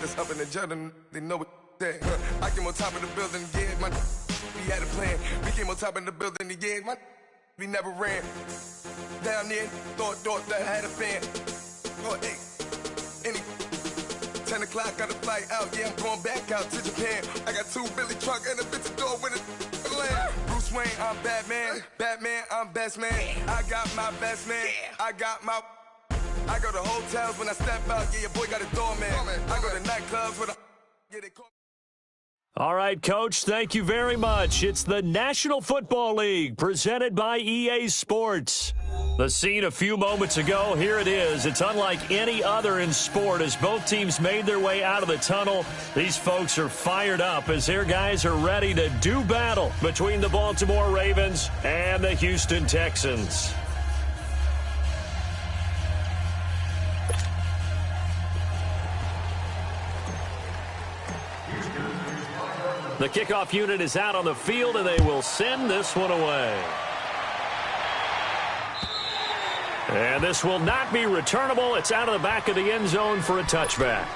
Just up in the judging, they know what they I came on top of the building, yeah, my we had a plan. We came on top of the building, yeah, my we never ran. Down there, thought that I had a fan. Oh, hey, any 10 o'clock, got a flight out, yeah, I'm going back out to Japan. I got 2 Billy truck and a bitch door with a land. Bruce Wayne, I'm Batman. Batman, I'm best man. I got my best man. I go to hotels when I step out, yeah, your boy got a doorman. I go to nightclubs with a yeah, they call. All right, Coach, thank you very much. It's the National Football League presented by EA Sports. The scene a few moments ago, here it is. It's unlike any other in sport as both teams made their way out of the tunnel. These folks are fired up as their guys are ready to do battle between the Baltimore Ravens and the Houston Texans. The kickoff unit is out on the field, and they will send this one away. And this will not be returnable. It's out of the back of the end zone for a touchback.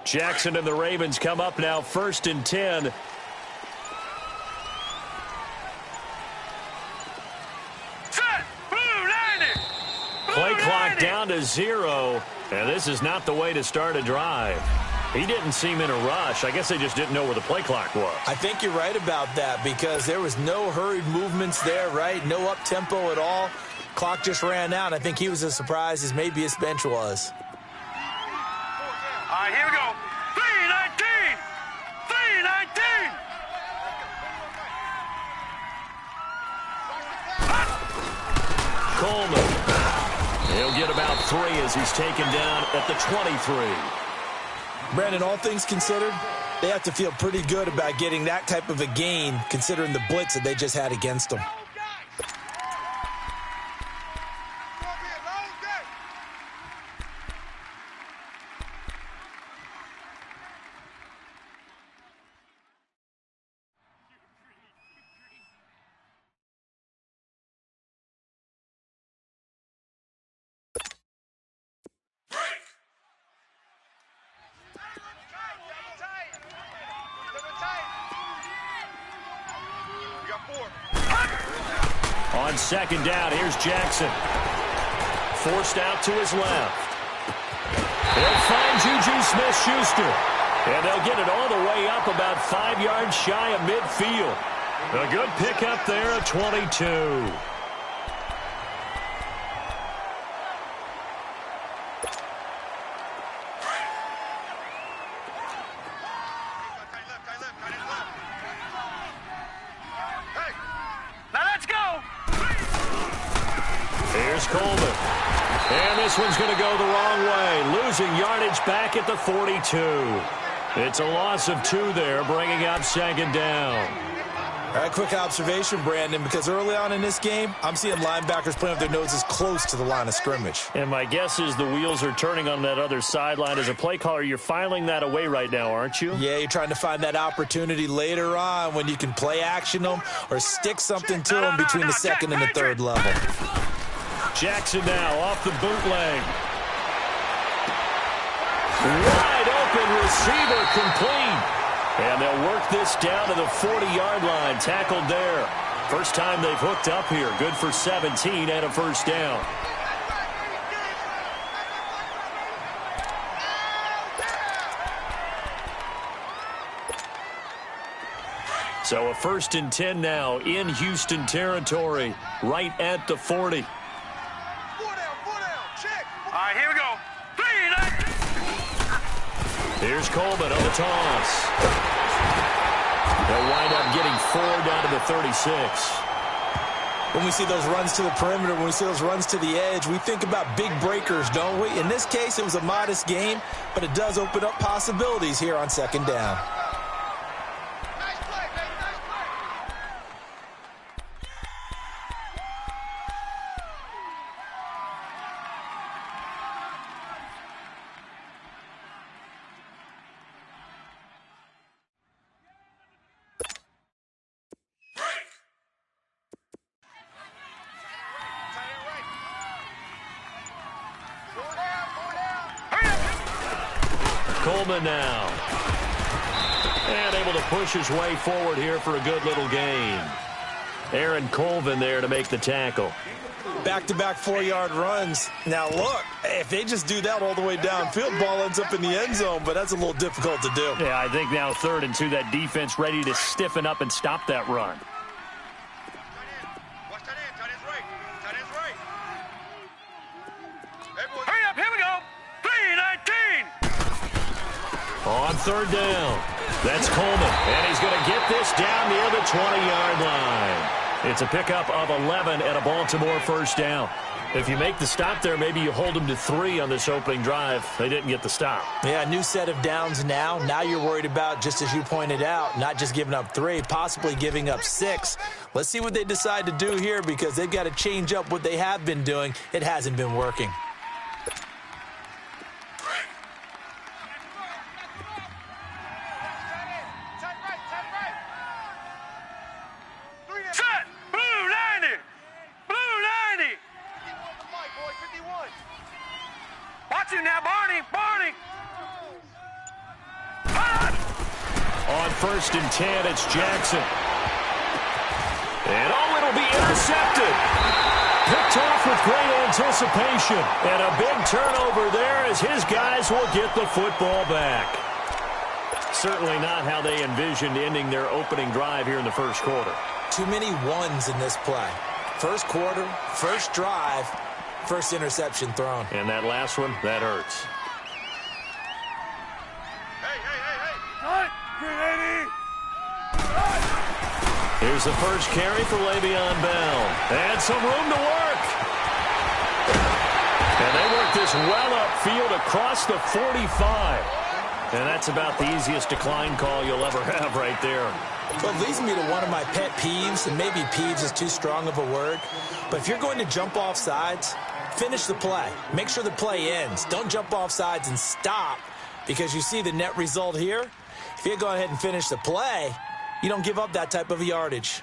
Jackson and the Ravens come up now 1st and 10. Play clock down to 0, and this is not the way to start a drive. He didn't seem in a rush. I guess they just didn't know where the play clock was. I think you're right about that because there was no hurried movements there, right? No up-tempo at all. Clock just ran out. I think he was as surprised as maybe his bench was. All right, here we go. 3-19! 3-19! Coleman. He'll get about 3 as he's taken down at the 23. Brandon, all things considered, they have to feel pretty good about getting that type of a gain considering the blitz that they just had against them. On 2nd down, here's Jackson. Forced out to his left. They'll find Juju Smith-Schuster. And they'll get it all the way up about 5 yards shy of midfield. A good pickup there at 22. Coleman. And this one's going to go the wrong way. Losing yardage back at the 42. It's a loss of 2 there, bringing up 2nd down. All right, quick observation, Brandon, because early on in this game, I'm seeing linebackers playing with their noses close to the line of scrimmage. And my guess is the wheels are turning on that other sideline. As a play caller, you're filing that away right now, aren't you? Yeah, you're trying to find that opportunity later on when you can play action them or stick something to them between the 2nd and the 3rd level. Jackson now off the bootleg. Wide open receiver complete. And they'll work this down to the 40-yard line. Tackled there. First time they've hooked up here. Good for 17 and a 1st down. So a 1st and 10 now in Houston territory, right at the 40. All right, here we go. 3-19. Here's Coleman on the toss. They'll wind up getting 4 down to the 36. When we see those runs to the perimeter, when we see those runs to the edge, we think about big breakers, don't we? In this case, it was a modest game, but it does open up possibilities here on second down. Coleman now. And able to push his way forward here for a good little gain. Aaron Colvin there to make the tackle. Back-to-back 4-yard runs. Now, look, if they just do that all the way downfield, ball ends up in the end zone, but that's a little difficult to do. Yeah, I think now 3rd and 2, that defense ready to stiffen up and stop that run. Hurry up, here we go. 3-19. On 3rd down, that's Coleman, and he's going to get this down near the 20-yard line. It's a pickup of 11 and a Baltimore first down. If you make the stop there, maybe you hold them to 3 on this opening drive. They didn't get the stop. Yeah, new set of downs now. Now you're worried about, just as you pointed out, not just giving up 3, possibly giving up 6. Let's see what they decide to do here because they've got to change up what they have been doing. It hasn't been working. Set. Blue 90. Blue 90. Watch him now, Barney. Barney. On 1st and 10, it's Jackson. And oh, it'll be intercepted. Picked off with great anticipation. And a big turnover there as his guys will get the football back. Certainly not how they envisioned ending their opening drive here in the first quarter. Too many ones in this play. First quarter, first drive, first interception thrown. And that last one, that hurts. Here's the first carry for Le'Veon Bell. And some room to work. And they work this well upfield across the 45. And that's about the easiest decline call you'll ever have right there. Well, it leads me to one of my pet peeves, and maybe peeves is too strong of a word. But if you're going to jump off sides, finish the play. Make sure the play ends. Don't jump off sides and stop because you see the net result here. If you go ahead and finish the play, you don't give up that type of yardage.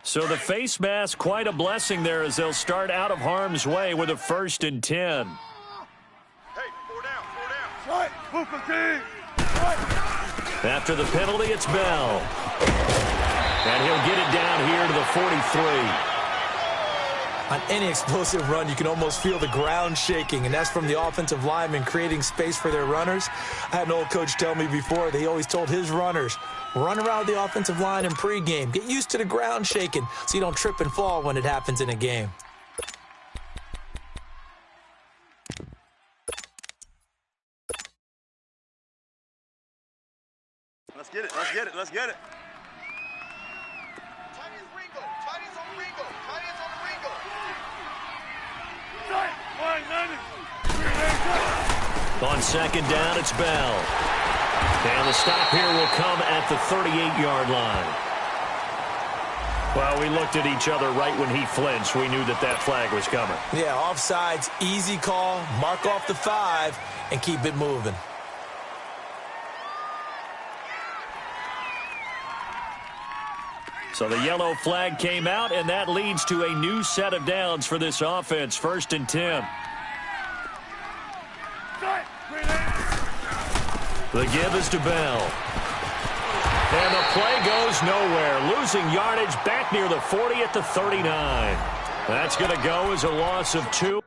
So the face mask, quite a blessing there as they'll start out of harm's way with a 1st and 10. Hey, 4 down, 4 down. Right, Booker King. After the penalty, it's Bell. And he'll get it down here to the 43. On any explosive run, you can almost feel the ground shaking, and that's from the offensive linemen creating space for their runners. I had an old coach tell me before, they always told his runners, run around the offensive line in pregame. Get used to the ground shaking so you don't trip and fall when it happens in a game. Let's get it, let's get it, let's get it. On 2nd down, it's Bell. And the stop here will come at the 38-yard line. Well, we looked at each other right when he flinched. We knew that that flag was coming. Yeah, offsides, easy call, mark off the 5, and keep it moving. So the yellow flag came out, and that leads to a new set of downs for this offense. 1st and 10. The give is to Bell. And the play goes nowhere. Losing yardage back near the 40 at the 39. That's going to go as a loss of 2.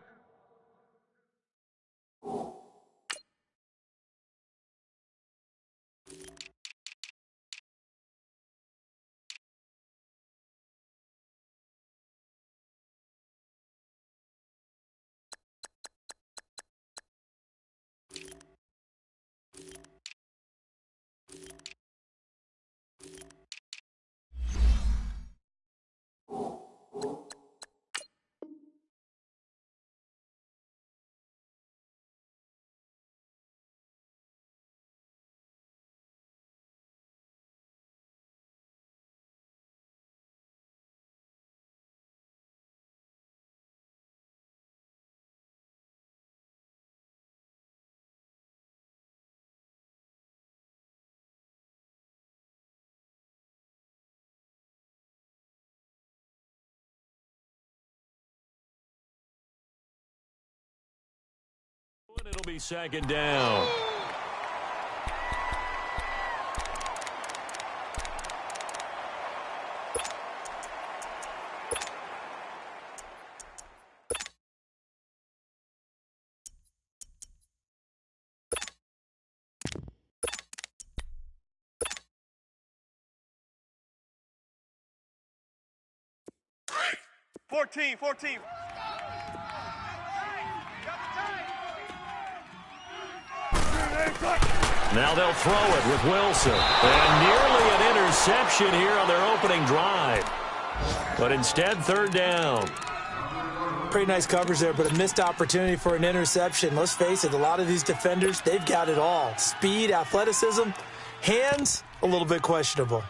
be second down. Fourteen. Now they'll throw it with Wilson. And nearly an interception here on their opening drive. But instead, third down. Pretty nice coverage there, but a missed opportunity for an interception. Let's face it, a lot of these defenders, they've got it all. Speed, athleticism, hands, a little bit questionable.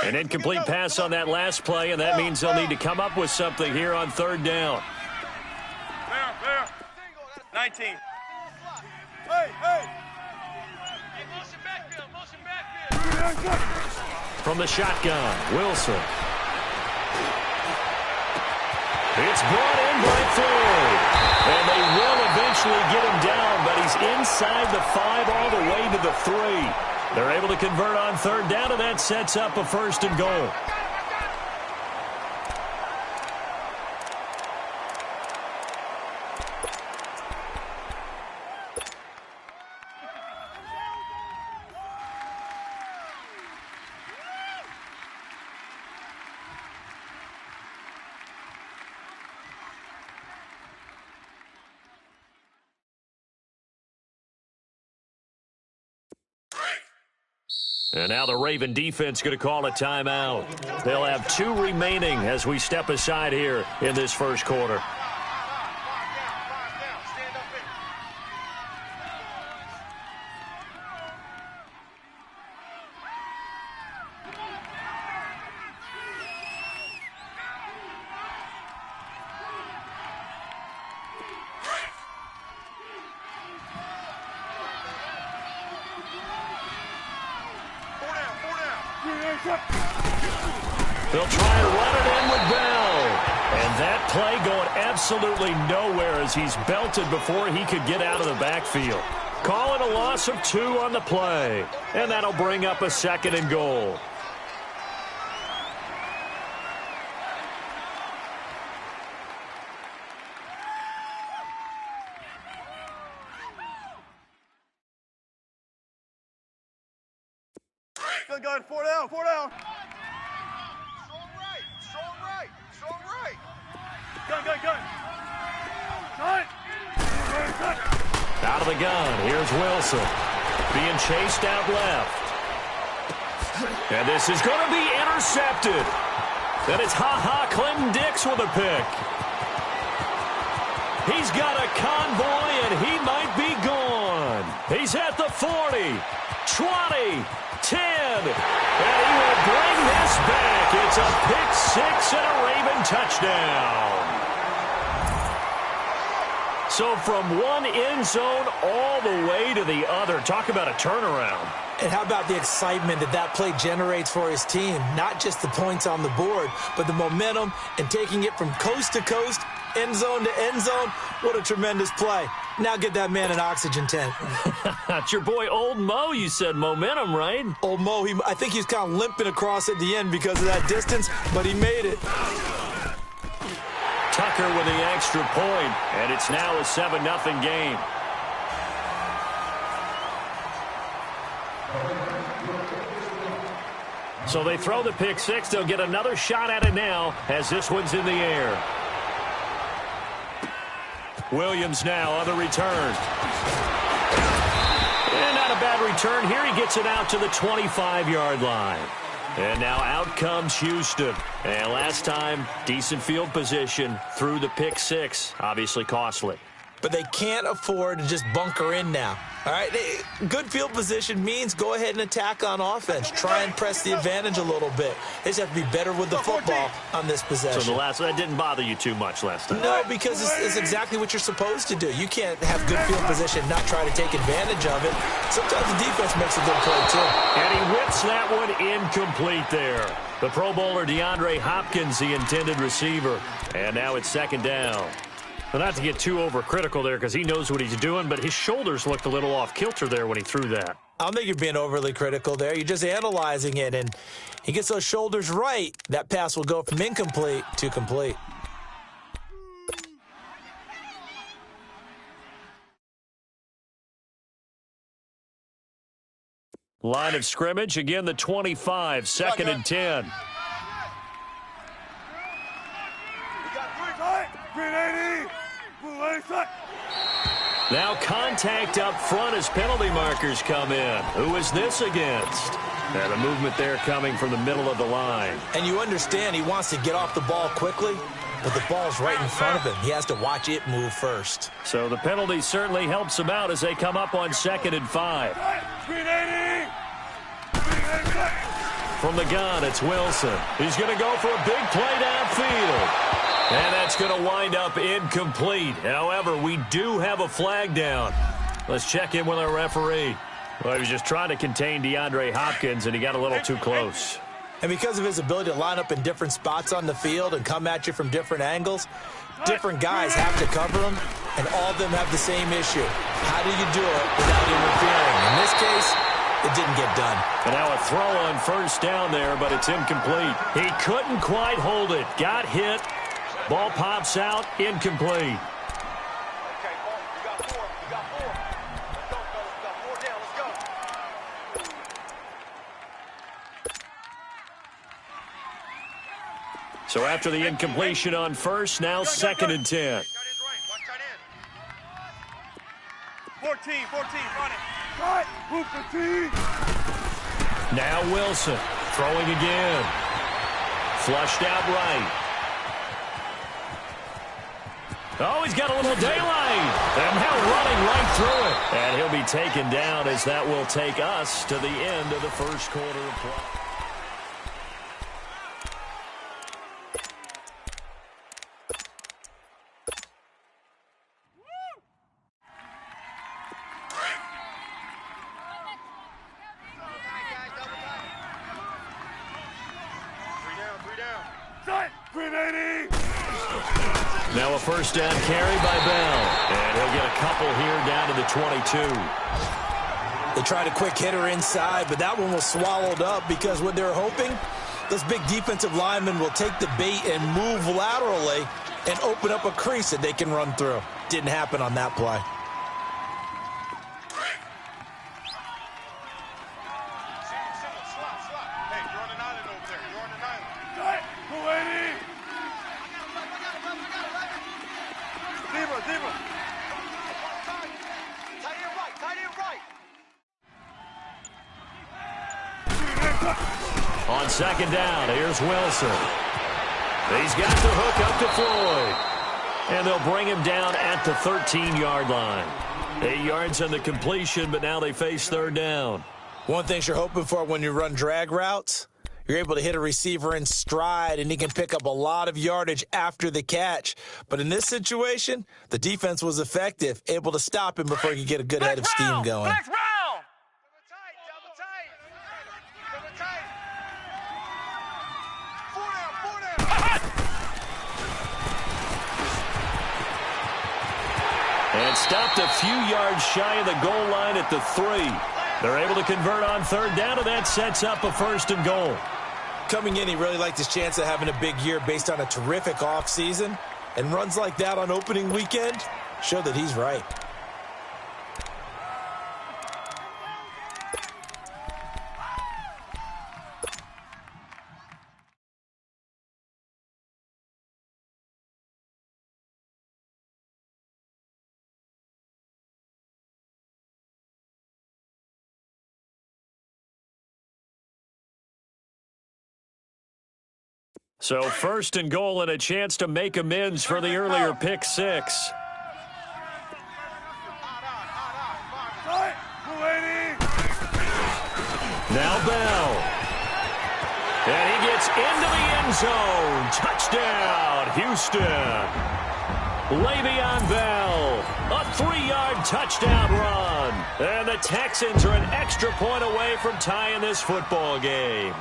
An incomplete pass on that last play, and that means they'll need to come up with something here on third down. There. 19. Hey. Motion backfield. From the shotgun, Wilson. It's brought in by Floyd. And they will eventually get him down, but he's inside the 5 all the way to the 3. They're able to convert on third down, and that sets up a first and goal. And now the Raven defense going to call a timeout. They'll have 2 remaining as we step aside here in this first quarter. They'll try and run it in with Bell. And that play going absolutely nowhere as he's belted before he could get out of the backfield. Call it a loss of 2 on the play. And that'll bring up a second and goal. Gun, 4 down. Strong right. Gun. Out of the gun, here's Wilson. Being chased out left. And this is going to be intercepted. And it's Clinton Dix with a pick. He's got a convoy, and he might be gone. He's at the 40, 20, 10, and he will bring this back. It's a pick 6 and a Raven touchdown. So from one end zone all the way to the other. Talk about a turnaround. And how about the excitement that play generates for his team? Not just the points on the board, but the momentum and taking it from coast to coast, end zone to end zone. What a tremendous play. Now get that man an oxygen tent. It's your boy Old Mo, you said. Momentum, right? Old Mo, I think he's kind of limping across at the end because of that distance, but he made it. Tucker with the extra point, and it's now a 7-0 game. So they throw the pick 6. They'll get another shot at it now as this one's in the air. Williams now on the return. And not a bad return here. He gets it out to the 25-yard line. And now out comes Houston. And last time, decent field position through the pick 6. Obviously costly. but they can't afford to just bunker in now. All right, good field position means go ahead and attack on offense. Try and press the advantage a little bit. They just have to be better with the football on this possession. So that didn't bother you too much last time? No, because it's exactly what you're supposed to do. You can't have good field position and not try to take advantage of it. Sometimes the defense makes a good play, too. And he whips that one incomplete there. The Pro Bowler DeAndre Hopkins, the intended receiver. And now it's second down. Well, not to get too overcritical there because he knows what he's doing, but his shoulders looked a little off kilter there when he threw that. I don't think you're being overly critical there. You're just analyzing it, and he gets those shoulders right. That pass will go from incomplete to complete. Line of scrimmage, again the 25, second and 10. Now contact up front as penalty markers come in. Who is this against? And a movement there coming from the middle of the line. And you understand he wants to get off the ball quickly, but the ball's right in front of him. He has to watch it move first. So the penalty certainly helps him out as they come up on 2nd and 5. From the gun, it's Wilson. He's going to go for a big play downfield. And that's going to wind up incomplete. However, we do have a flag down. Let's check in with our referee. Well, he was just trying to contain DeAndre Hopkins, and he got a little too close. And because of his ability to line up in different spots on the field and come at you from different angles, different guys have to cover him, and all of them have the same issue. How do you do it without interfering? In this case, it didn't get done. And now a throw on first down there, but it's incomplete. He couldn't quite hold it. Got hit. Ball pops out, incomplete. Okay, Paul, you got four. You got four. Let's go, fellas. We got four down. Let's go. So after the incompletion on first, now second and 10. Tight end's right. Watch tight end. 14, run it. Right, move the team. Now Wilson throwing again. Flushed out right. Oh, he's got a little daylight. And now running right through it. And he'll be taken down as that will take us to the end of the first quarter of play. Now a first down carry by Bell. And he'll get a couple here down to the 22. They tried a quick hitter inside, but that one was swallowed up because what they're hoping, those big defensive linemen will take the bait and move laterally and open up a crease that they can run through. Didn't happen on that play. Hey, you're on an island over there. You're on an island. Zebra. Tight end right. On second down, here's Wilson. He's got the hook up to Floyd. And they'll bring him down at the 13-yard line. 8 yards on the completion, but now they face third down. One thing you're hoping for when you run drag routes, you're able to hit a receiver in stride, and he can pick up a lot of yardage after the catch. But in this situation, the defense was effective, able to stop him before he could get a good head of steam going. Next round. Double tight. Four down. And stopped a few yards shy of the goal line at the 3. They're able to convert on third down, and that sets up a first and goal. Coming in, he really liked his chance of having a big year based on a terrific offseason. And runs like that on opening weekend show that he's right. So first and goal and a chance to make amends for the earlier pick 6. Now Bell. And he gets into the end zone. Touchdown, Houston. Le'Veon Bell, a 3-yard touchdown run. And the Texans are an extra point away from tying this football game.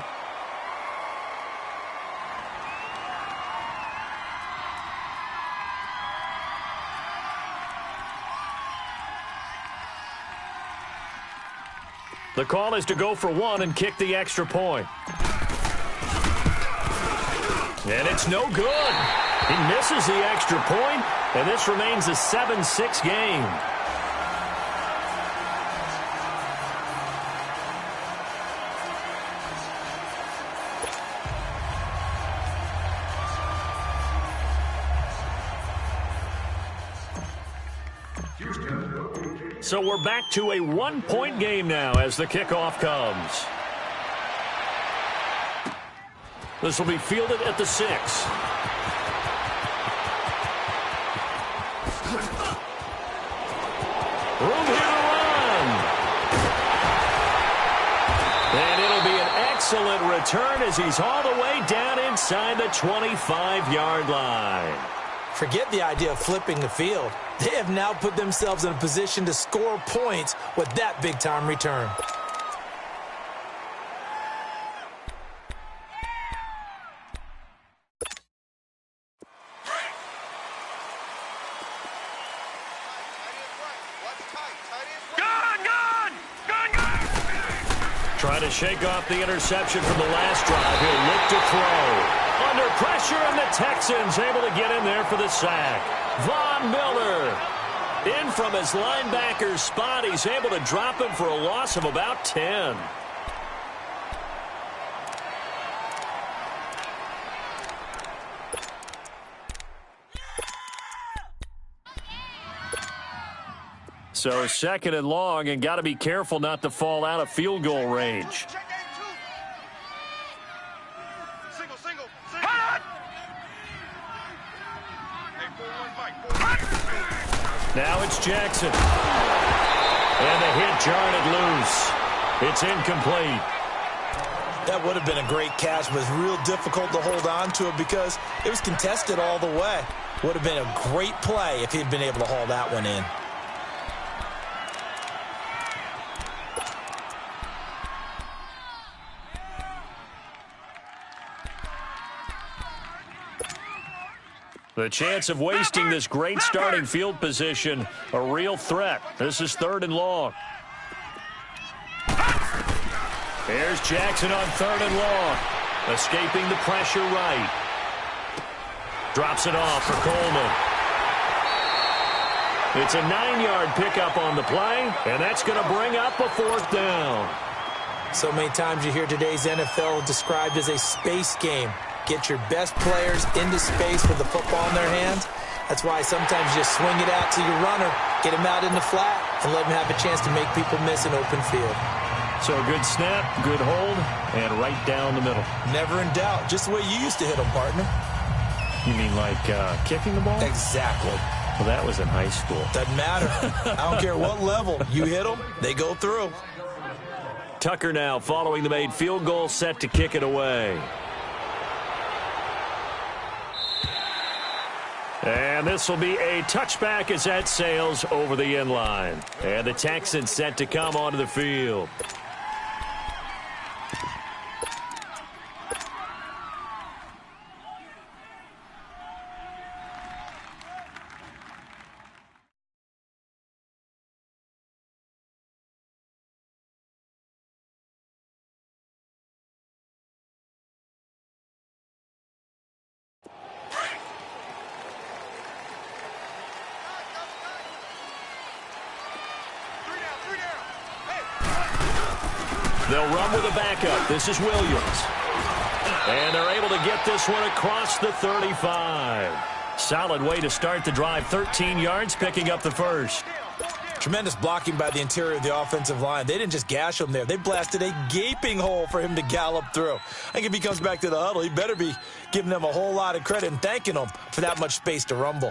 The call is to go for one and kick the extra point. And it's no good. He misses the extra point, and this remains a 7-6 game. So we're back to a 1-point game now as the kickoff comes. This will be fielded at the 6. Room here to run. And it'll be an excellent return as he's all the way down inside the 25-yard line. Forget the idea of flipping the field. They have now put themselves in a position to score points with that big-time return. Trying to shake off the interception from the last drive. He'll look to throw. Under pressure, and the Texans able to get in there for the sack. Von Miller in from his linebacker spot. He's able to drop him for a loss of about 10. So 2nd and long, and got to be careful not to fall out of field goal range. Now it's Jackson. And the hit jarred it loose. It's incomplete. That would have been a great catch, but it's real difficult to hold on to it because it was contested all the way. Would have been a great play if he'd been able to haul that one in. The chance of wasting this great starting field position, a real threat. This is 3rd and long. Here's Jackson on 3rd and long. Escaping the pressure right. Drops it off for Coleman. It's a 9-yard pickup on the play, and that's going to bring up a 4th down. So many times you hear today's NFL described as a space game. Get your best players into space with the football in their hands. That's why sometimes you just swing it out to your runner, get him out in the flat, and let him have a chance to make people miss an open field. So a good snap, good hold, and right down the middle. Never in doubt. Just the way you used to hit them, partner. You mean like kicking the ball? Exactly. Well, that was in high school. Doesn't matter. I don't care what level. You hit them, they go through. Tucker now following the made field goal, set to kick it away. And this will be a touchback as that sails over the end line. And the Texans set to come onto the field. They'll run with a backup. This is Williams. And they're able to get this one across the 35. Solid way to start the drive. 13 yards, picking up the first. Tremendous blocking by the interior of the offensive line. They didn't just gash him there. They blasted a gaping hole for him to gallop through. I think if he comes back to the huddle, he better be giving them a whole lot of credit and thanking them for that much space to rumble.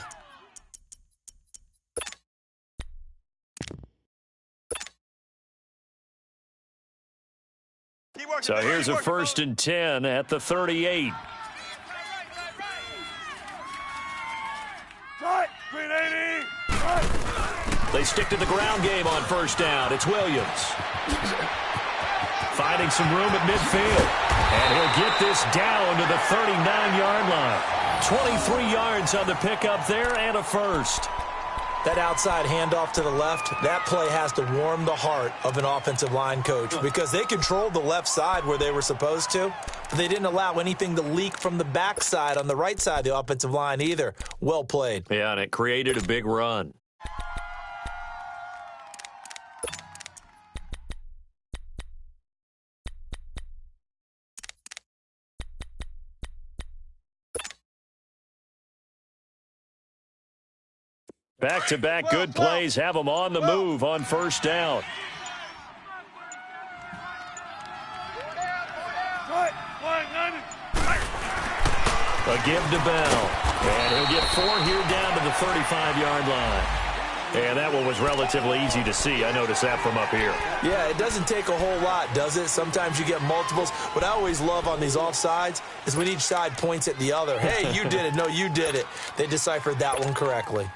So here's a 1st and 10 at the 38. They stick to the ground game on 1st down. It's Williams. Finding some room at midfield. And he'll get this down to the 39-yard line. 23 yards on the pickup there and a 1st. That outside handoff to the left, that play has to warm the heart of an offensive line coach because they controlled the left side where they were supposed to, but they didn't allow anything to leak from the backside on the right side of the offensive line either. Well played. Yeah, and it created a big run. Back-to-back good plays have them on the move on 1st down. A give to Bell. And he'll get 4 here down to the 35-yard line. And that one was relatively easy to see. I noticed that from up here. Yeah, it doesn't take a whole lot, does it? Sometimes you get multiples. What I always love on these offsides is when each side points at the other. Hey, you did it. No, you did it. They deciphered that one correctly.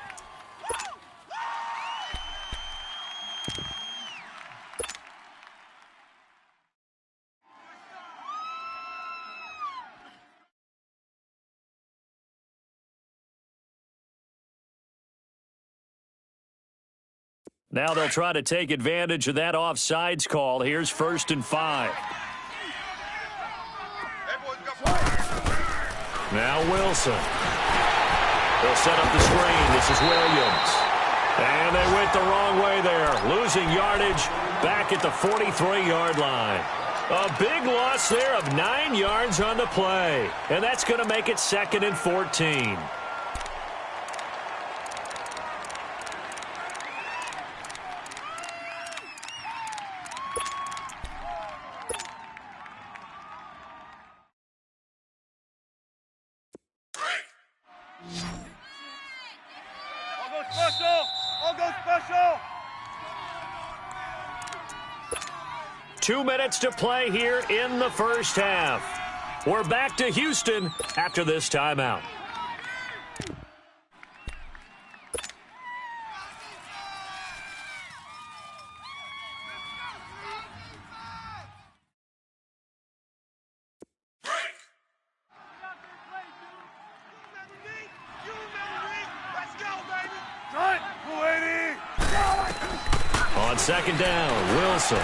Now they'll try to take advantage of that offsides call. Here's 1st and 5. Now Wilson. They'll set up the screen. This is Williams. And they went the wrong way there. Losing yardage back at the 43-yard line. A big loss there of 9 yards on the play. And that's going to make it 2nd and 14. I'll go special. 2 minutes to play here in the 1st half. We're back to Houston after this timeout. On 2nd down, Wilson.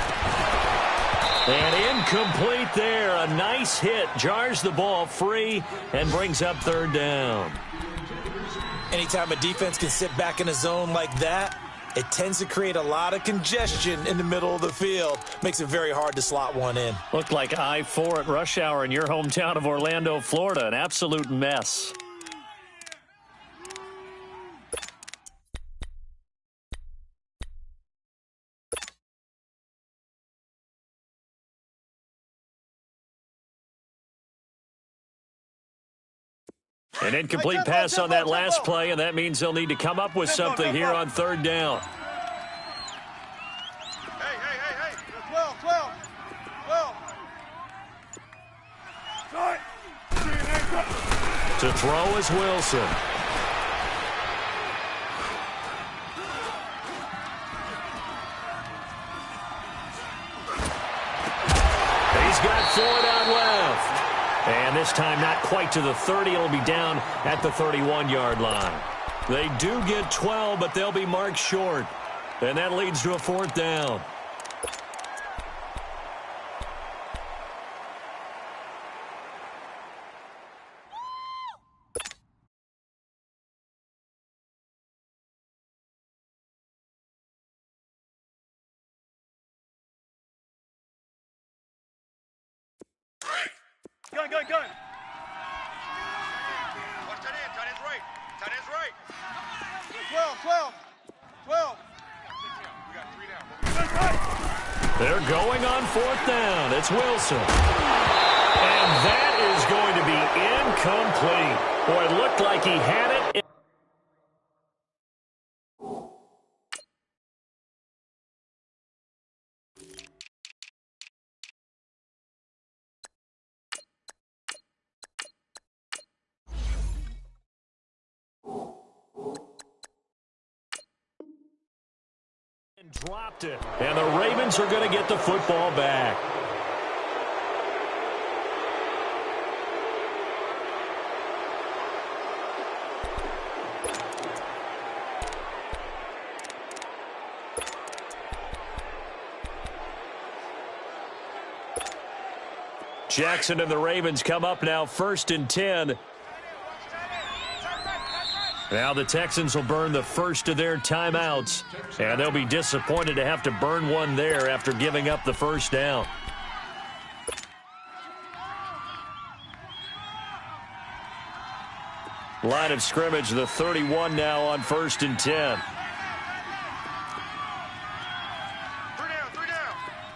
And incomplete there. A nice hit. Jars the ball free and brings up 3rd down. Anytime a defense can sit back in a zone like that, it tends to create a lot of congestion in the middle of the field. Makes it very hard to slot one in. Looked like I-4 at rush hour in your hometown of Orlando, Florida. An absolute mess. An incomplete pass on that last play, and that means they'll need to come up with something here on 3rd down. Hey. 12. To throw is Wilson. He's got 4 down left. And this time not quite to the 30. It'll be down at the 31-yard line. They do get 12, but they'll be marked short. And that leads to a 4th down. Gun. Watch tight end's right. Tight end's right. 12. We got 3 down. They're going on 4th down. It's Wilson. And that is going to be incomplete. Boy, it looked like he had it. Dropped it. And the Ravens are going to get the football back. Jackson and the Ravens come up now 1st and 10. Now the Texans will burn the first of their timeouts, and they'll be disappointed to have to burn one there after giving up the first down. Line of scrimmage, the 31 now on 1st and 10. 3 down, 3 down.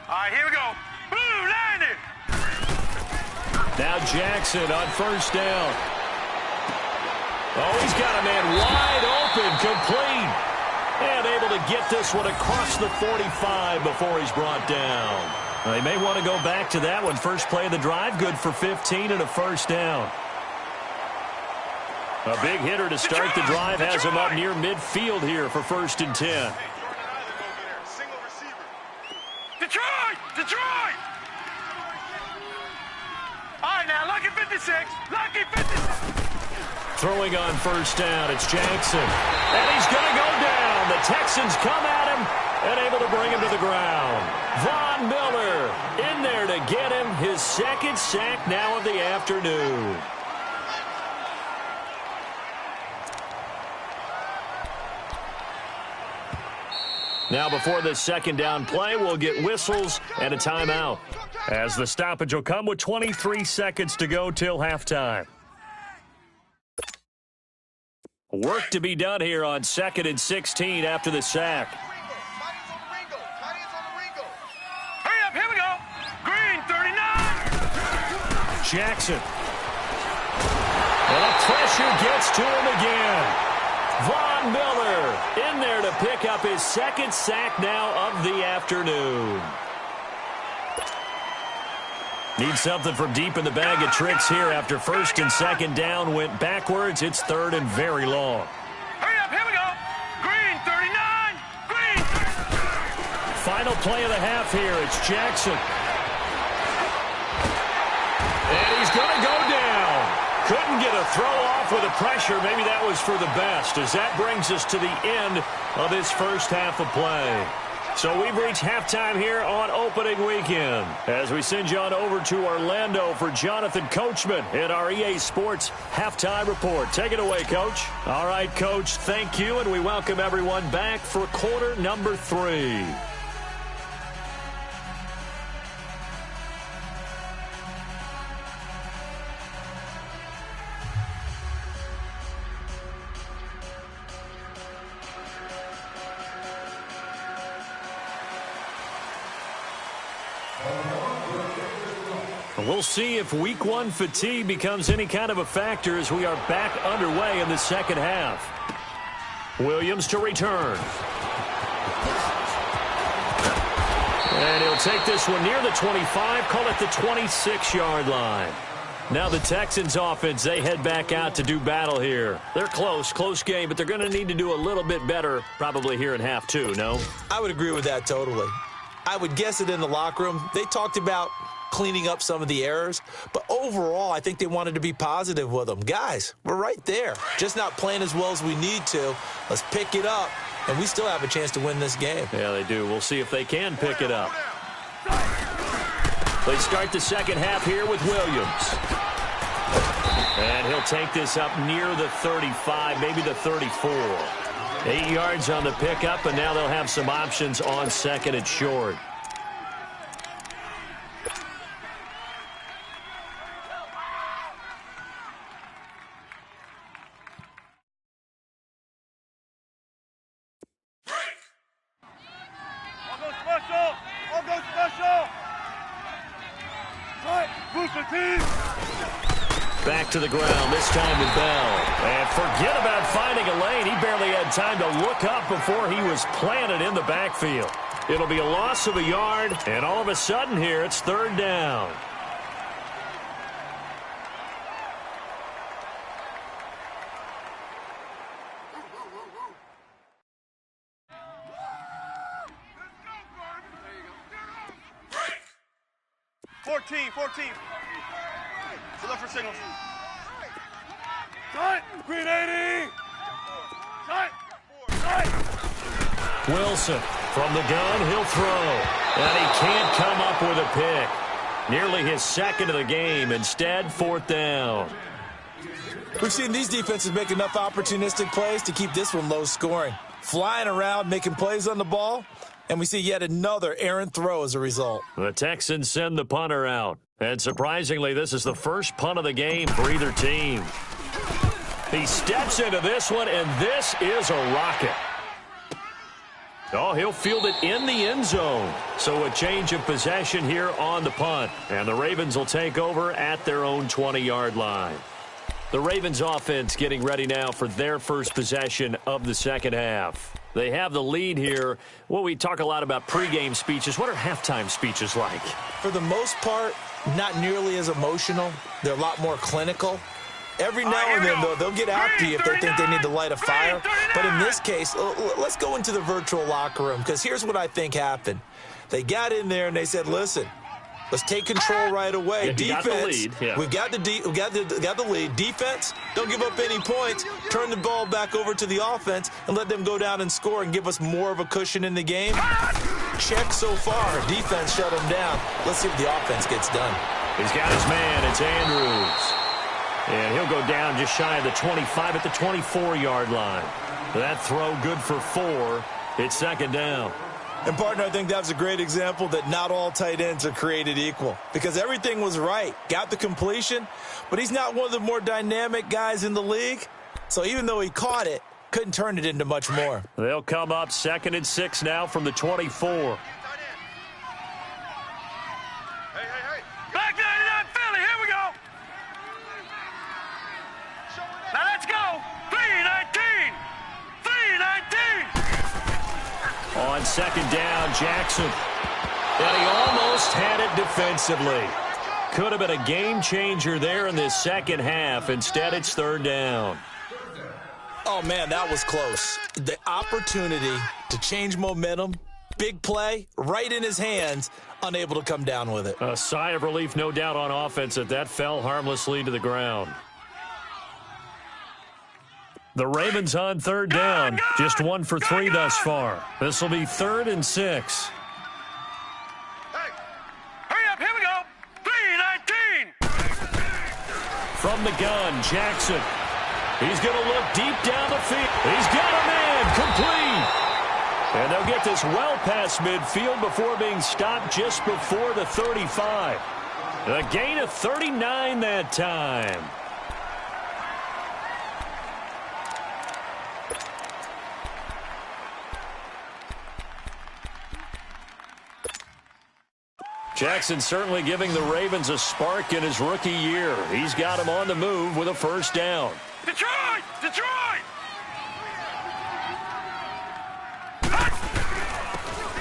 All right, here we go. Boom, landed. Now Jackson on 1st down. Oh, he's got a man wide open, complete. And able to get this one across the 45 before he's brought down. They may want to go back to that one. First play of the drive, good for 15 and a first down. A big hitter to start the drive has him up near midfield here for 1st and 10. Single receiver. Detroit! Detroit! All right, now, lucky 56. Lucky 56. Throwing on 1st down, it's Jackson. And he's going to go down. The Texans come at him and able to bring him to the ground. Von Miller in there to get him his 2nd sack now of the afternoon. Now before this 2nd down play, we'll get whistles and a timeout, as the stoppage will come with 23 seconds to go till halftime. Work to be done here on 2nd and 16 after the sack. Hurry up, here we go. Green, 39. Jackson. And the pressure gets to him again. Von Miller in there to pick up his 2nd sack now of the afternoon. Need something from deep in the bag of tricks here after 1st and 2nd down went backwards. It's 3rd and very long. Hurry up, here we go. Green, 39. Green. Final play of the half here. It's Jackson. And he's going to go down. Couldn't get a throw off with the pressure. Maybe that was for the best, as that brings us to the end of this first half of play. So we've reached halftime here on opening weekend, as we send you on over to Orlando for Jonathan Coachman in our EA Sports Halftime Report. Take it away, Coach. All right, Coach, thank you, and we welcome everyone back for quarter number 3. We'll see if week 1 fatigue becomes any kind of a factor as we are back underway in the second half. Williams to return. And he'll take this one near the 25, call it the 26-yard line. Now the Texans offense, they head back out to do battle here. They're close game, but they're going to need to do a little bit better probably here in half 2, no? I would agree with that totally. I would guess it in the locker room. They talked about cleaning up some of the errors, but overall, I think they wanted to be positive with them. Guys, we're right there. Just not playing as well as we need to. Let's pick it up, and we still have a chance to win this game. Yeah, they do. We'll see if they can pick it up. They start the second half here with Williams. And he'll take this up near the 35, maybe the 34. 8 yards on the pickup, and now they'll have some options on 2nd and short. Back to the ground, this time to Bell. And forget about finding a lane. He barely had time to look up before he was planted in the backfield. It'll be a loss of a yard, and all of a sudden here, it's 3rd down. 14. So look for signals. Cut! Green 80! Cut! Wilson from the gun, he'll throw. And he can't come up with a pick. Nearly his second of the game. Instead, fourth down. We've seen these defenses make enough opportunistic plays to keep this one low scoring. Flying around, making plays on the ball, and we see yet another errant throw as a result. The Texans send the punter out. And surprisingly, this is the first punt of the game for either team. He steps into this one, and this is a rocket. Oh, he'll field it in the end zone. So a change of possession here on the punt. And the Ravens will take over at their own 20-yard line. The Ravens offense getting ready now for their first possession of the second half. They have the lead here. Well, we talk a lot about pregame speeches. What are halftime speeches like? For the most part, not nearly as emotional. They're a lot more clinical. Every now and then, though, they'll get after you if they think they need to light a fire. But in this case, let's go into the virtual locker room, because here's what I think happened. They got in there and they said, listen, let's take control right away. Yeah, Defense, we've got the lead. Defense, don't give up any points. Turn the ball back over to the offense and let them go down and score and give us more of a cushion in the game. Check so far. Defense shut them down. Let's see if the offense gets done. He's got his man. It's Andrews. And he'll go down just shy of the 25 at the 24-yard line. That throw good for 4. It's second down. And, partner, I think that was a great example that not all tight ends are created equal, because everything was right. Got the completion, but he's not one of the more dynamic guys in the league. So even though he caught it, couldn't turn it into much more. They'll come up 2nd and 6 now from the 24. Back 99 Philly, here we go. Now let's go. 319. 319. On second down, Jackson. And he almost had it defensively. Could have been a game changer there in this second half. Instead, it's third down. Oh, man, that was close. The opportunity to change momentum, big play, right in his hands, unable to come down with it. A sigh of relief, no doubt, on offense that fell harmlessly to the ground. The Ravens on third down. Just 1 for 3 thus far. This will be 3rd and 6. Hey, hurry up, here we go. 319. From the gun, Jackson. He's going to look deep down the field. He's got a man, complete. And they'll get this well past midfield before being stopped just before the 35. A gain of 39 that time. Jackson certainly giving the Ravens a spark in his rookie year. He's got him on the move with a first down. Detroit! Detroit!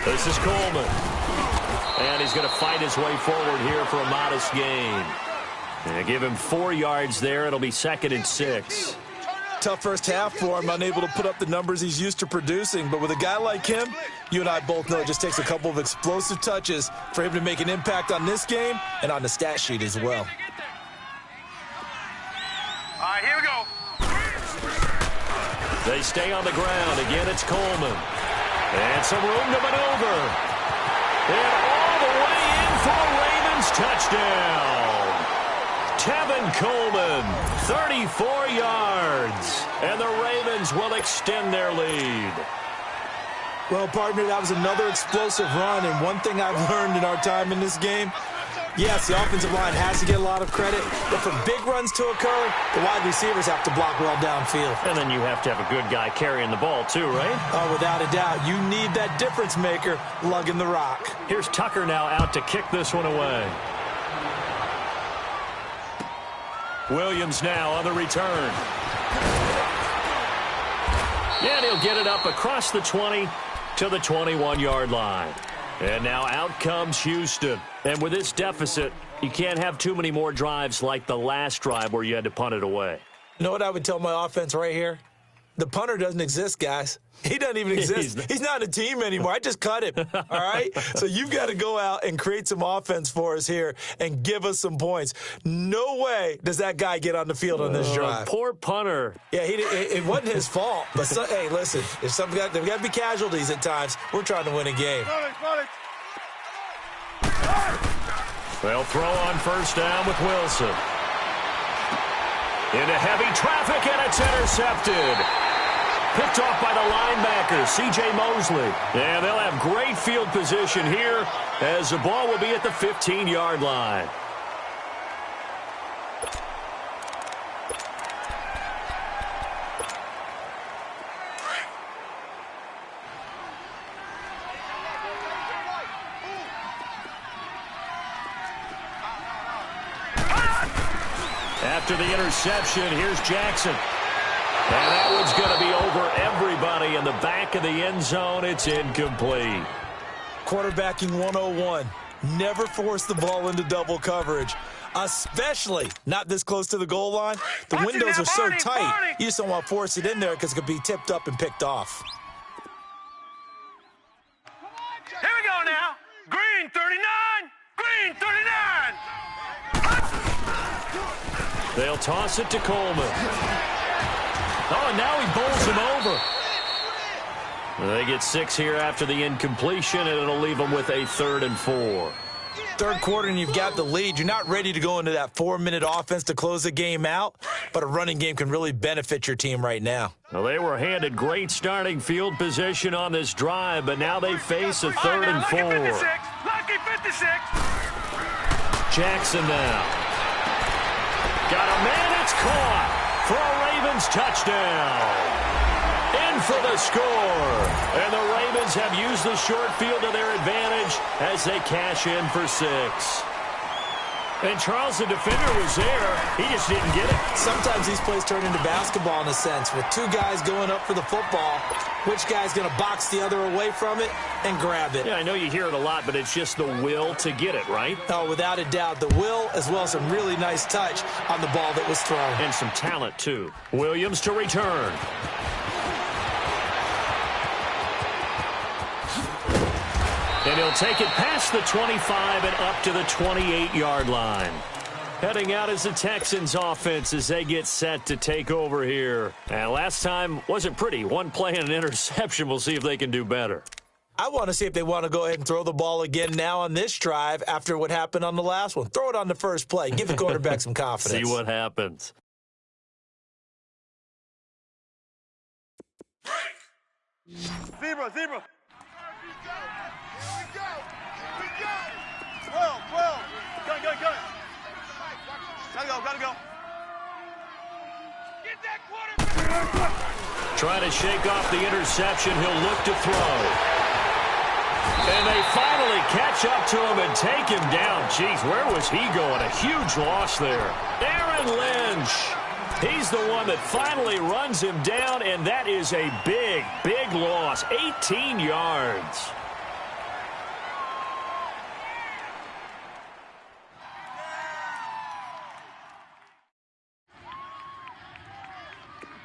This is Coleman. And he's going to fight his way forward here for a modest gain. And give him 4 yards there. It'll be 2nd and 6. Tough first half for him, unable to put up the numbers he's used to producing. But with a guy like him, you and I both know it just takes a couple of explosive touches for him to make an impact on this game and on the stat sheet as well. All right, here we go. They stay on the ground. Again, it's Coleman. And some room to maneuver. And all the way in for a Ravens touchdown. Tevin Coleman, 34 yards. And the Ravens will extend their lead. Well, partner, that was another explosive run. And one thing I've learned in our time in this game, yes, the offensive line has to get a lot of credit, but for big runs to occur, the wide receivers have to block well downfield. And then you have to have a good guy carrying the ball too, right? Oh, without a doubt. You need that difference maker lugging the rock. Here's Tucker now out to kick this one away. Williams now on the return. And he'll get it up across the 20 to the 21-yard line. And now out comes Houston. And with this deficit, you can't have too many more drives like the last drive where you had to punt it away. You know what I would tell my offense right here? The punter doesn't exist, guys. He doesn't even exist. He's not a team anymore. I just cut him, all right? So you've got to go out and create some offense for us here and give us some points. No way does that guy get on the field on this drive. Poor punter. Yeah, it wasn't his fault. But, hey, listen, if there's got to be casualties at times. We're trying to win a game. They'll throw on first down with Wilson. Into heavy traffic, and it's intercepted. Picked off by the linebacker, C.J. Mosley. Yeah, they'll have great field position here as the ball will be at the 15-yard line. After the interception, here's Jackson. And that one's going to be over everybody in the back of the end zone. It's incomplete. Quarterbacking 101. Never force the ball into double coverage, especially not this close to the goal line. The windows are so tight, you just don't want to force it in there because it could be tipped up and picked off. Here we go now. Green 39. Green 39. They'll toss it to Coleman. Oh, and now he bowls him over. They get 6 here after the incompletion, and it'll leave them with a 3rd and 4. Third quarter, and you've got the lead. You're not ready to go into that 4-minute offense to close the game out, but a running game can really benefit your team right now. Well, they were handed great starting field position on this drive, but now they face a 3rd and 4. Lucky 56. Jackson now. Got a man, it's caught for a Ravens touchdown. In for the score. And the Ravens have used the short field to their advantage as they cash in for 6. And Charles, the defender, was there. He just didn't get it. Sometimes these plays turn into basketball in a sense, with 2 guys going up for the football. Which guy's going to box the other away from it and grab it? Yeah, I know you hear it a lot, but it's just the will to get it, right? Oh, without a doubt. The will, as well as some really nice touch on the ball that was thrown. And some talent, too. Williams to return. And he'll take it past the 25 and up to the 28-yard line. Heading out as the Texans offense as they get set to take over here. And last time wasn't pretty. 1 play and an interception. We'll see if they can do better. I want to see if they want to go ahead and throw the ball again now on this drive after what happened on the last one. Throw it on the first play. Give the quarterback some confidence. See what happens. Zebra. Here we go. 12. Go. Gotta go. Get that quarterback. Trying to shake off the interception. He'll look to throw. And they finally catch up to him and take him down. Jeez, where was he going? A huge loss there. Aaron Lynch. He's the one that finally runs him down, and that is a big, big loss. 18 yards.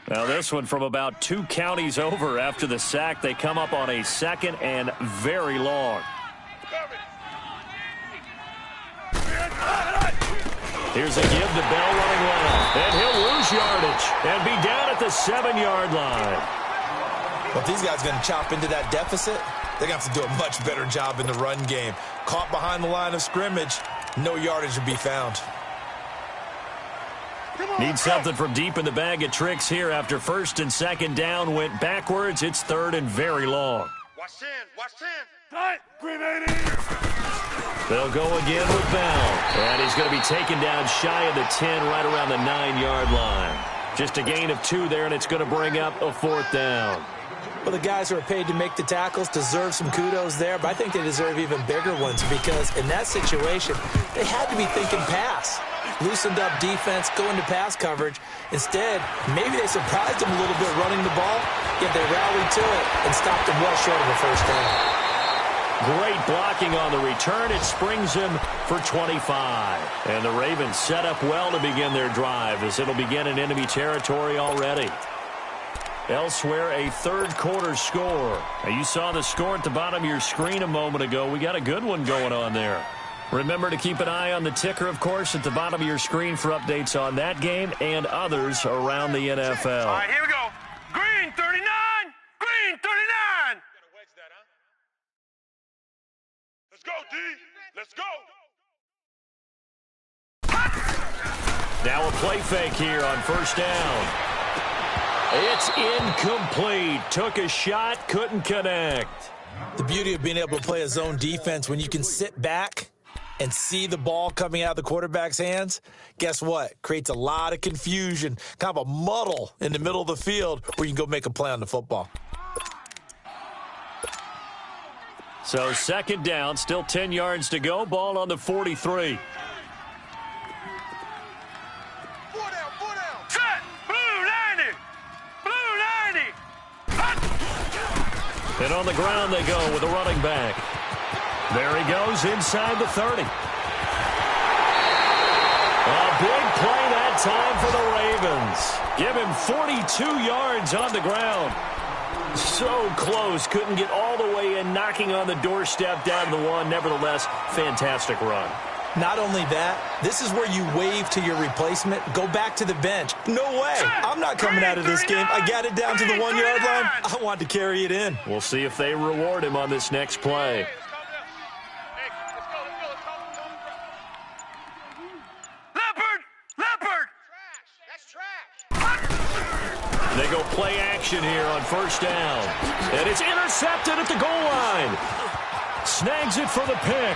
Now this one from about 2 counties over after the sack. They come up on a 2nd and very long. Here's a give to Bell running long. And he'll lose yardage and be down at the 7-yard line. Well, if these guys are going to chop into that deficit, they're going to have to do a much better job in the run game. Caught behind the line of scrimmage, no yardage to be found. Need something from deep in the bag of tricks here after 1st and 2nd down went backwards. It's 3rd and very long. Watch 10. Tight. Green 80. They'll go again with Bell. And he's going to be taken down shy of the 10, right around the 9-yard line. Just a gain of 2 there, and it's going to bring up a 4th down. Well, the guys who are paid to make the tackles deserve some kudos there, but I think they deserve even bigger ones because in that situation, they had to be thinking pass. Loosened up defense, going to pass coverage. Instead, maybe they surprised them a little bit running the ball, yet they rallied to it and stopped them well short of a 1st down. Great blocking on the return. It springs him for 25. And the Ravens set up well to begin their drive as it'll begin in enemy territory already. Elsewhere, a third-quarter score. Now, you saw the score at the bottom of your screen a moment ago. We got a good one going on there. Remember to keep an eye on the ticker, of course, at the bottom of your screen for updates on that game and others around the NFL. All right, here we go. Green 39. Green 39. Let's go, D. Let's go. Now a play fake here on first down. It's incomplete. Took a shot, couldn't connect. The beauty of being able to play a zone defense when you can sit back and see the ball coming out of the quarterback's hands, guess what? Creates a lot of confusion, kind of a muddle in the middle of the field where you can go make a play on the football. So second down, still 10 yards to go. Ball on the 43. And on the ground they go with a running back. There he goes inside the 30. A big play that time for the Ravens. Give him 42 yards on the ground. So close, couldn't get all the way in, knocking on the doorstep down to the one. Nevertheless, fantastic run. Not only that, this is where you wave to your replacement, go back to the bench. No way. I'm not coming out of this game. I got it down to the 1 yard line. I wanted to carry it in. We'll see if they reward him on this next play. Leopard! That's trash. They go play action here on first down. And it's intercepted at the goal line. Snags it for the pick.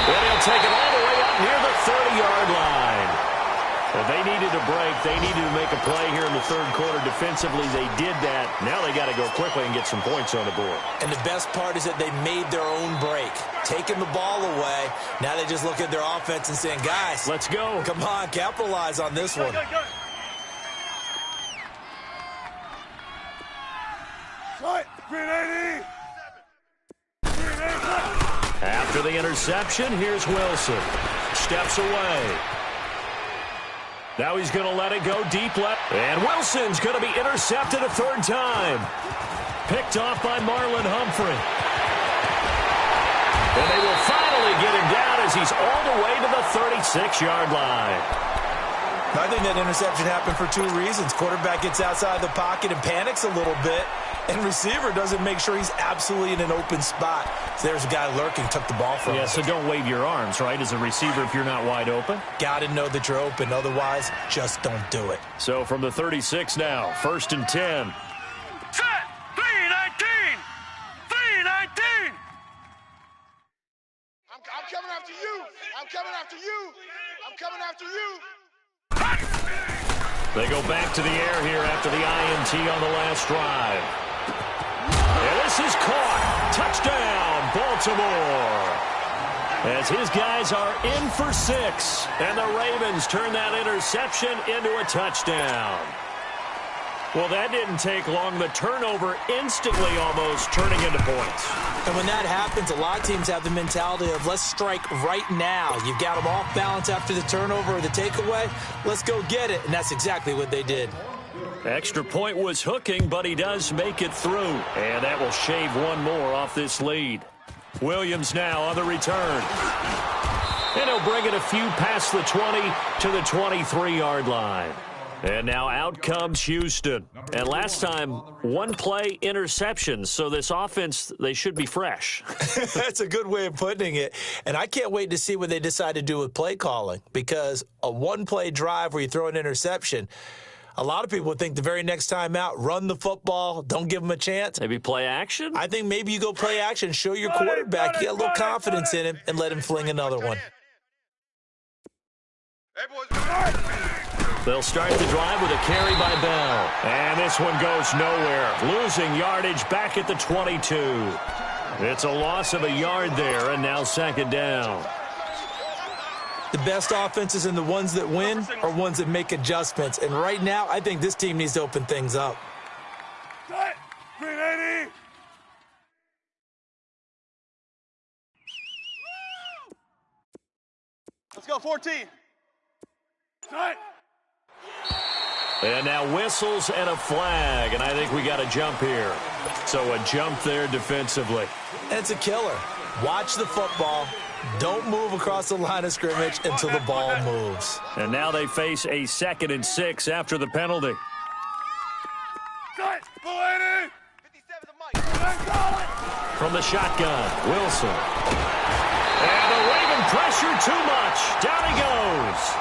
And he'll take it all the way up near the 30-yard line. Well, they needed a break. They needed to make a play here in the third quarter. Defensively, they did that. Now they got to go quickly and get some points on the board. And the best part is that they made their own break. Taking the ball away. Now they just look at their offense and saying, guys, let's go. Come on, capitalize on this one. After the interception, here's Wilson. Steps away. Now he's going to let it go deep left. And Wilson's going to be intercepted a third time. Picked off by Marlon Humphrey. And they will finally get him down as he's all the way to the 36-yard line. I think that interception happened for two reasons. Quarterback gets outside the pocket and panics a little bit, and receiver doesn't make sure he's absolutely in an open spot. So there's a guy lurking, took the ball from him. Yeah, so don't wave your arms, right, as a receiver if you're not wide open. Got to know that you're open. Otherwise, just don't do it. So from the 36 now, 1st and 10. Set! 3-19! 3-19! I'm coming after you! I'm coming after you! I'm coming after you! They go back to the air here after the INT on the last drive. And this is caught. Touchdown, Baltimore. As his guys are in for 6. And the Ravens turn that interception into a touchdown. Well, that didn't take long. The turnover instantly almost turning into points. And when that happens, a lot of teams have the mentality of let's strike right now. You've got them off balance after the turnover or the takeaway. Let's go get it. And that's exactly what they did. Extra point was hooking, but he does make it through. And that will shave one more off this lead. Williams now on the return. And he'll bring it a few past the 20 to the 23-yard line. And now out comes Houston. And last time, one play interceptions. So this offense, they should be fresh. That's a good way of putting it. And I can't wait to see what they decide to do with play calling. Because a one-play drive where you throw an interception, a lot of people would think the very next time out, run the football, don't give them a chance. Maybe play action? I think maybe you go play action, show your quarterback, you got a little confidence in him, and let him fling another one. Hey, boys. They'll start the drive with a carry by Bell. And this one goes nowhere. Losing yardage back at the 22. It's a loss of a yard there, and now second down. The best offenses and the ones that win are ones that make adjustments. And right now, I think this team needs to open things up. Let's go, 14. And now whistles and a flag, and I think we got a jump here. So a jump there defensively. And it's a killer. Watch the football. Don't move across the line of scrimmage until the ball moves. And now they face a 2nd and 6 after the penalty. From the shotgun, Wilson. And the Raven pressure too much. Down he goes.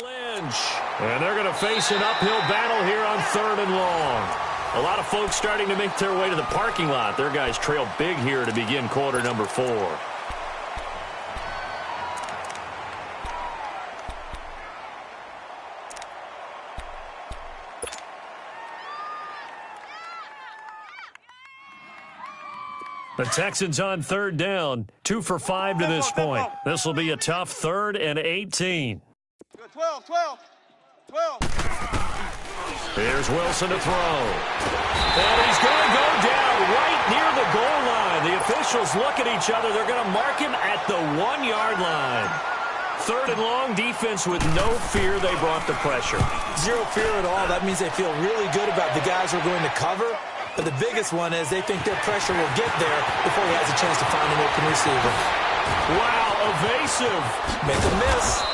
Lynch. And they're going to face an uphill battle here on 3rd and long. A lot of folks starting to make their way to the parking lot. Their guys trail big here to begin quarter number 4. The Texans on 3rd down. 2 for 5 to this point. This will be a tough 3rd and 18. 12. Here's Wilson to throw. And he's going to go down right near the goal line. The officials look at each other. They're going to mark him at the 1-yard line. 3rd and long, defense with no fear. They brought the pressure. Zero fear at all. That means they feel really good about the guys who are going to cover. But the biggest one is they think their pressure will get there before he has a chance to find an open receiver. Wow, evasive. Make a miss.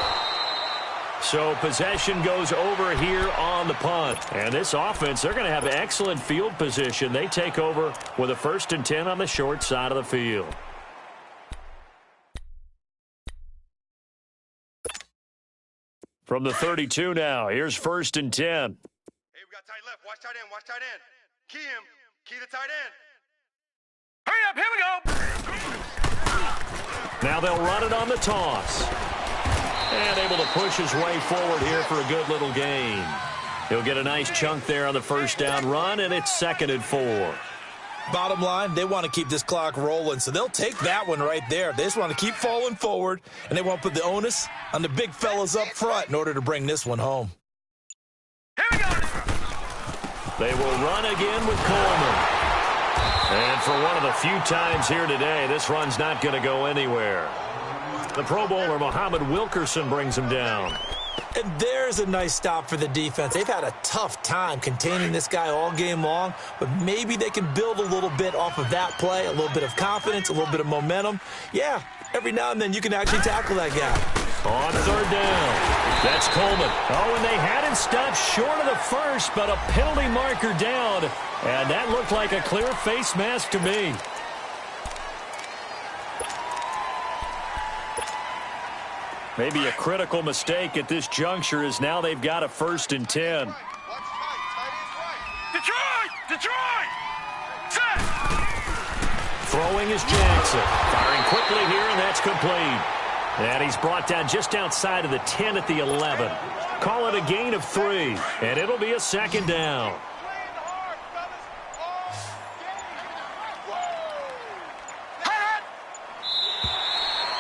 So possession goes over here on the punt. And this offense, they're going to have excellent field position. They take over with a 1st and 10 on the short side of the field. From the 32 now, here's 1st and 10. Hey, we got tight left. Watch tight end. Key him. Key the tight end. Hurry up. Here we go. Now they'll run it on the toss. And able to push his way forward here for a good little gain. He'll get a nice chunk there on the 1st down run, and it's 2nd and 4. Bottom line, they want to keep this clock rolling, so they'll take that one right there. They just want to keep falling forward, and they want to put the onus on the big fellas up front in order to bring this one home. Here we go. They will run again with Coleman. And for one of the few times here today, this run's not going to go anywhere. The Pro Bowler, Muhammad Wilkerson, brings him down. And there's a nice stop for the defense. They've had a tough time containing this guy all game long, but maybe they can build a little bit off of that play, a little bit of confidence, a little bit of momentum. Yeah, every now and then you can actually tackle that guy. On 3rd down, that's Coleman. Oh, and they had him stopped short of the 1st, but a penalty marker down. And that looked like a clear face mask to me. Maybe a critical mistake at this juncture is now they've got a 1st and 10. Detroit! Set! Throwing is Jackson. Firing quickly here, and that's complete. And he's brought down just outside of the 10 at the 11. Call it a gain of 3, and it'll be a 2nd down.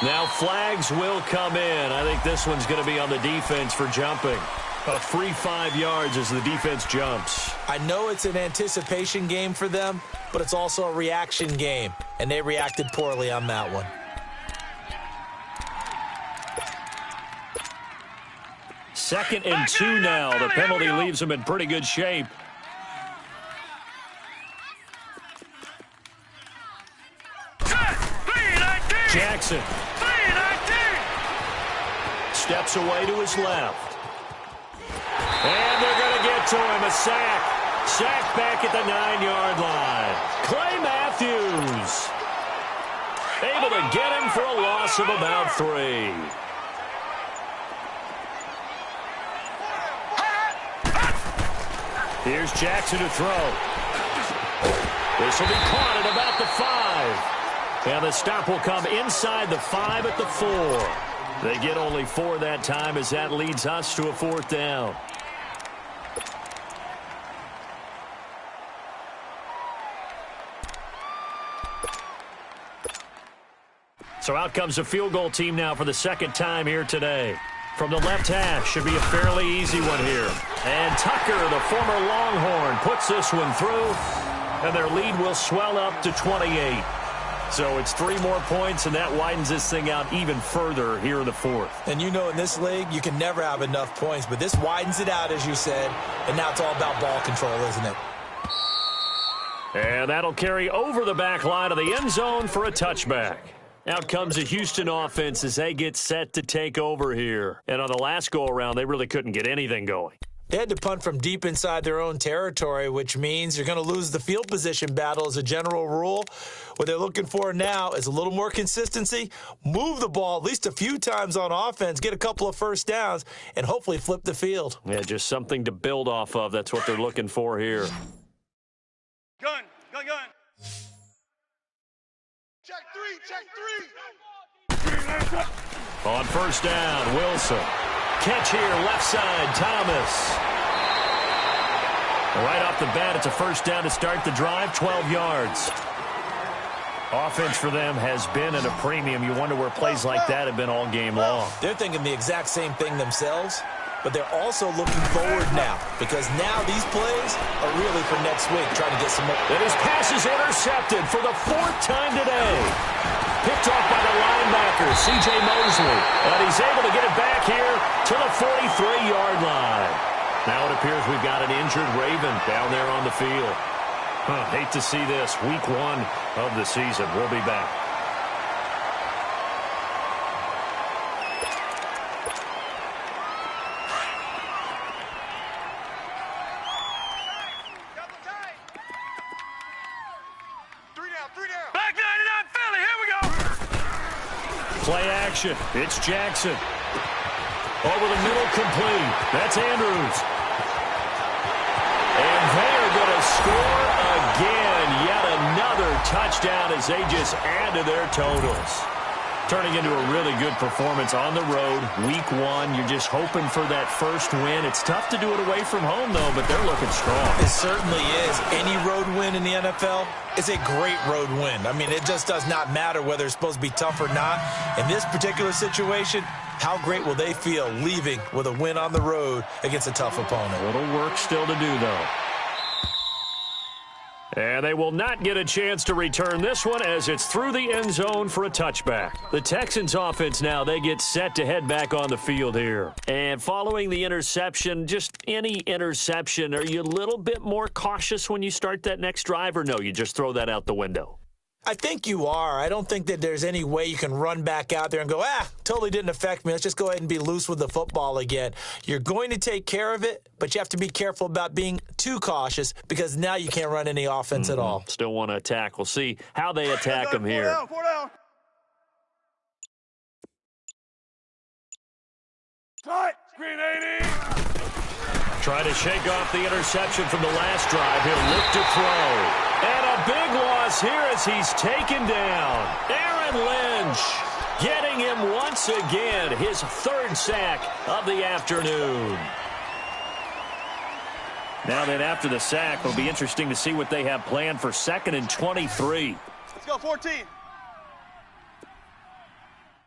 Now flags will come in. I think this one's going to be on the defense for jumping. A free 5 yards as the defense jumps. I know it's an anticipation game for them, but it's also a reaction game, and they reacted poorly on that one. 2nd and 2 now. The penalty leaves them in pretty good shape. Jackson steps away to his left. And they're going to get to him. A sack. Sack back at the 9-yard line. Clay Matthews able to get him for a loss of about 3. Here's Jackson to throw. This will be caught at about the 5. And the stop will come inside the 5 at the 4. They get only 4 that time as that leads us to a 4th down. So out comes a field goal team now for the second time here today. From the left hash, should be a fairly easy one here. And Tucker, the former Longhorn, puts this one through, and their lead will swell up to 28. So it's 3 more points, and that widens this thing out even further here in the fourth. And you know in this league, you can never have enough points, but this widens it out, as you said, and now it's all about ball control, isn't it? And that'll carry over the back line of the end zone for a touchback. Out comes the Houston offense as they get set to take over here. And on the last go-around, they really couldn't get anything going. They had to punt from deep inside their own territory, which means you're going to lose the field position battle as a general rule. What they're looking for now is a little more consistency, move the ball at least a few times on offense, get a couple of first downs, and hopefully flip the field. Yeah, just something to build off of. That's what they're looking for here. Gun. Check 3. On first down, Wilson. Catch here, left side, Thomas. Right off the bat, it's a first down to start the drive, 12 yards. Offense for them has been at a premium. You wonder where plays like that have been all game long. They're thinking the exact same thing themselves, but they're also looking forward now because now these plays are really for next week, trying to get some more. And his pass is intercepted for the 4th time today. Picked off by the linebacker, C.J. Mosley. And he's able to get it back here to the 43-yard line. Now it appears we've got an injured Raven down there on the field. Hate to see this. Week 1 of the season. We'll be back. Play action. It's Jackson. Over the middle, complete. That's Andrews. And they are going to score again. Yet another touchdown as they just add to their totals. Turning into a really good performance on the road. Week 1, you're just hoping for that first win. It's tough to do it away from home, though, but they're looking strong. It certainly is. Any road win in the NFL is a great road win. I mean, it just does not matter whether it's supposed to be tough or not. In this particular situation, how great will they feel leaving with a win on the road against a tough opponent? A little work still to do, though. And they will not get a chance to return this one as it's through the end zone for a touchback. The Texans offense now, they get set to head back on the field here. And following the interception, just any interception, are you a little bit more cautious when you start that next drive, or no, you just throw that out the window? I think you are. I don't think that there's any way you can run back out there and go, totally didn't affect me. Let's just go ahead and be loose with the football again. You're going to take care of it, but you have to be careful about being too cautious because now you can't run any offense at all. Still want to attack. We'll see how they attack them here. Four down. Tight. Screen 80. Try to shake off the interception from the last drive. He'll look to throw. And a big loss here as he's taken down. Aaron Lynch getting him once again. His 3rd sack of the afternoon. Now then, after the sack, it'll be interesting to see what they have planned for 2nd and 23. Let's go, 14.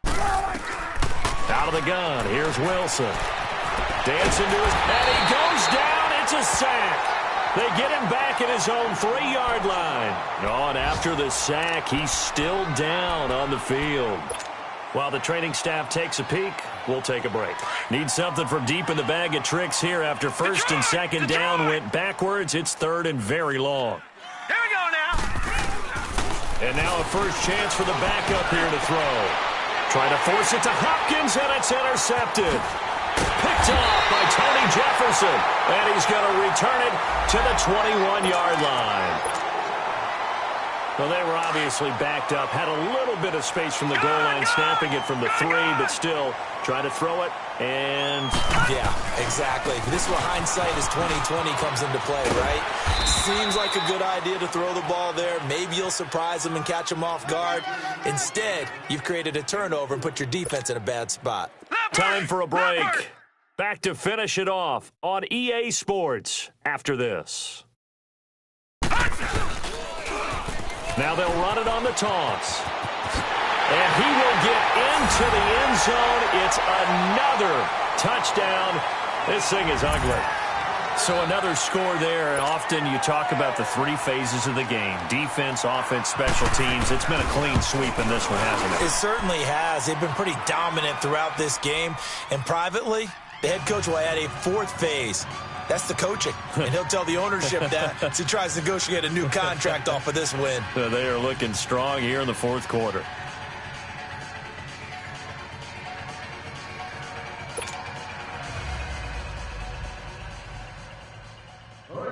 Out of the gun, here's Wilson. Dancing to his, and he goes down. It's a sack. They get him back at his own 3-yard line. Oh, and after the sack, he's still down on the field. While the training staff takes a peek, we'll take a break. Need something from deep in the bag of tricks here after 1st and 2nd down went backwards. It's 3rd and very long. Here we go now. And now a first chance for the backup here to throw. Trying to force it to Hopkins, and it's intercepted. Picked off by Tony Jefferson, and he's going to return it to the 21-yard line. Well, they were obviously backed up, had a little bit of space from the goal line, snapping it from the 3, but still trying to throw it, and... Yeah, exactly. This is where hindsight is 20/20 comes into play, right? Seems like a good idea to throw the ball there. Maybe you'll surprise them and catch them off guard. Instead, you've created a turnover and put your defense in a bad spot. Time for a break. Back to finish it off on EA Sports after this. Now they'll run it on the toss. And he will get into the end zone. It's another touchdown. This thing is ugly. So another score there, and often you talk about the three phases of the game: defense, offense, special teams. It's been a clean sweep in this one, hasn't it? It certainly has. They've been pretty dominant throughout this game. And privately, the head coach will add a fourth phase. That's the coaching. And he'll tell the ownership that as he tries to negotiate a new contract off of this win. They are looking strong here in the fourth quarter.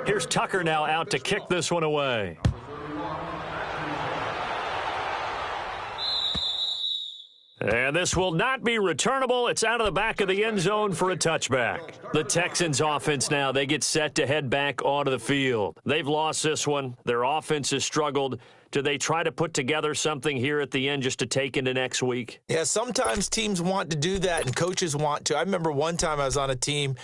Here's Tucker now out to kick this one away. And this will not be returnable. It's out of the back of the end zone for a touchback. The Texans offense now, they get set to head back onto the field. They've lost this one. Their offense has struggled. Do they try to put together something here at the end just to take into next week? Yeah, sometimes teams want to do that and coaches want to. I remember one time I was on a team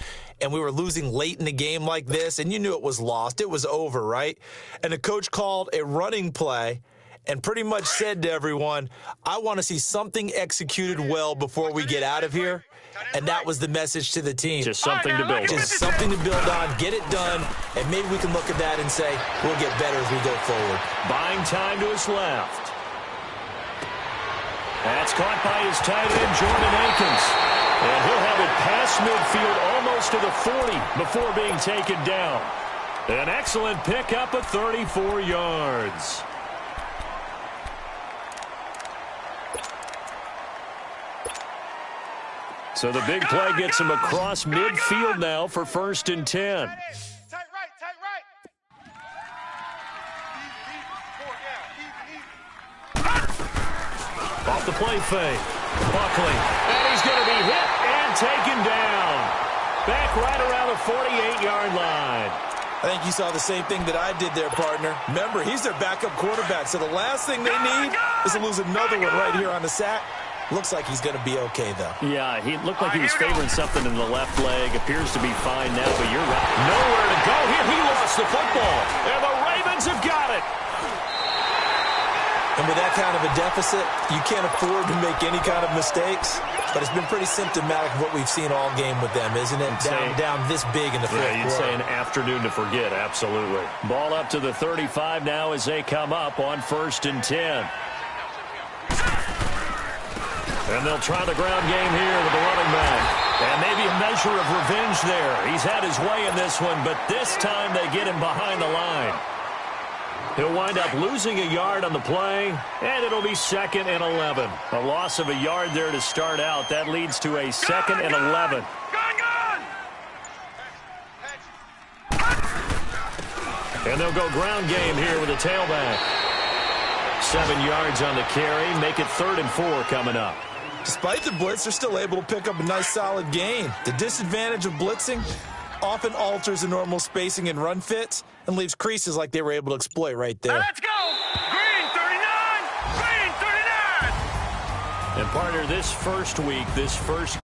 and we were losing late in the game like this, and you knew it was lost. It was over, right? And the coach called a running play and pretty much said to everyone, I want to see something executed well before we get out of here. And that was the message to the team. Just something to build on. Just something to build on, get it done, and maybe we can look at that and say, we'll get better as we go forward. Buying time to his left. That's caught by his tight end, Jordan Akins. And he'll have it past midfield almost to the 40 before being taken down. An excellent pickup of 34 yards. So the big play gets him across midfield now for 1st and 10. Tight right, tight right. Off the play fake. Buckley. And he's going to be hit and taken down. Back right around the 48-yard line. I think you saw the same thing that I did there, partner. Remember, he's their backup quarterback, so the last thing they need is to lose another one right here on the sack. Looks like he's going to be okay, though. Yeah, he looked like he was favoring something in the left leg. Appears to be fine now, but you're right. Nowhere to go here. He lost the football. And the Ravens have got it. And with that kind of a deficit, you can't afford to make any kind of mistakes. But it's been pretty symptomatic of what we've seen all game with them, isn't it? Down this big in the fourth quarter. Yeah, you'd say an afternoon to forget, absolutely. Ball up to the 35 now as they come up on 1st and 10. And they'll try the ground game here with the running back. And maybe a measure of revenge there. He's had his way in this one, but this time they get him behind the line. He'll wind up losing a yard on the play, and it'll be 2nd and 11. A loss of a yard there to start out. That leads to a 2nd and 11. And they'll go ground game here with a tailback. 7 yards on the carry. Make it 3rd and 4 coming up. Despite the blitz, they're still able to pick up a nice solid gain. The disadvantage of blitzing often alters the normal spacing and run fits and leaves creases like they were able to exploit right there. Let's go! Green 39! Green 39! And partner, this first week, this first